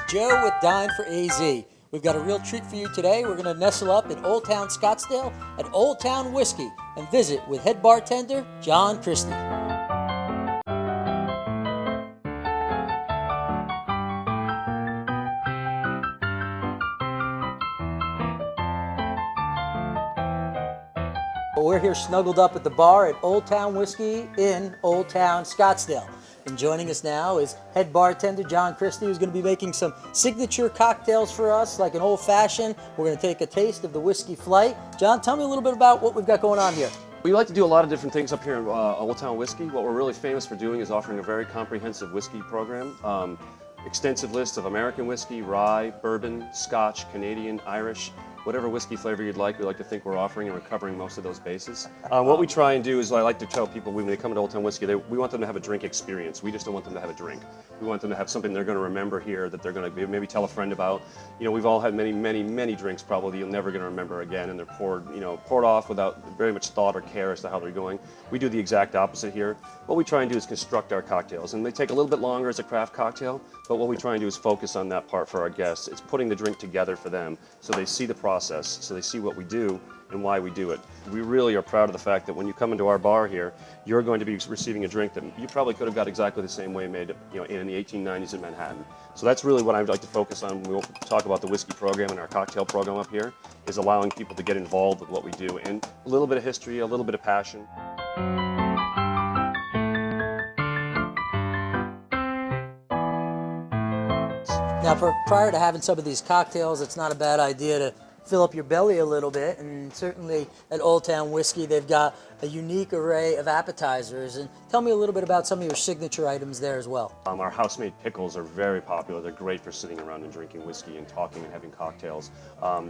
Joe with Dine4AZ. We've got a real treat for you today. We're going to nestle up in Old Town Scottsdale at Old Town Whiskey and visit with head bartender John Christie. We're here snuggled up at the bar at Old Town Whiskey in Old Town Scottsdale. And joining us now is head bartender John Christie, who's going to be making some signature cocktails for us, like an old-fashioned. We're going to take a taste of the Whiskey Flight. John, tell me a little bit about what we've got going on here. We like to do a lot of different things up here in Old Town Whiskey. What we're really famous for doing is offering a very comprehensive whiskey program. Extensive list of American whiskey, rye, bourbon, Scotch, Canadian, Irish. Whatever whiskey flavor you'd like, we like to think we're offering, and we're covering most of those bases. What we try and do is, I like to tell people when they come to Old Town Whiskey, we want them to have a drink experience. We just don't want them to have a drink. We want them to have something they're going to remember here, that they're going to maybe tell a friend about. You know, we've all had many drinks probably you're never going to remember again, and they're poured off without very much thought or care as to how they're going. We do the exact opposite here. What we try and do is construct our cocktails, and they take a little bit longer as a craft cocktail, but what we try and do is focus on that part for our guests. It's putting the drink together for them, so they see the process, so they see what we do and why we do it. We really are proud of the fact that when you come into our bar here, you're going to be receiving a drink that you probably could have got exactly the same way made, in the 1890s in Manhattan. So that's really what I'd like to focus on when we talk about the whiskey program and our cocktail program up here, is allowing people to get involved with what we do, and a little bit of history, a little bit of passion. Now, prior to having some of these cocktails, it's not a bad idea to fill up your belly a little bit, and certainly at Old Town Whiskey, they've got a unique array of appetizers. And tell me a little bit about some of your signature items there as well. Our house-made pickles are very popular. They're great for sitting around and drinking whiskey and talking and having cocktails.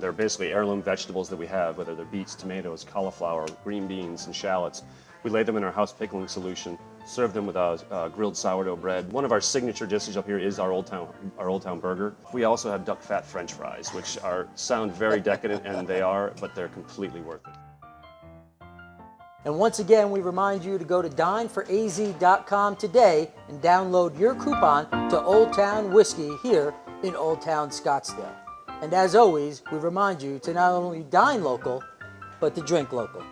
They're basically heirloom vegetables that we have, whether they're beets, tomatoes, cauliflower, green beans, and shallots. We lay them in our house pickling solution, serve them with grilled sourdough bread. One of our signature dishes up here is our Old Town burger. We also have duck fat French fries, which sound very decadent, and they are, but they're completely worth it. And once again, we remind you to go to dine4az.com today and download your coupon to Old Town Whiskey here in Old Town Scottsdale. And as always, we remind you to not only dine local, but to drink local.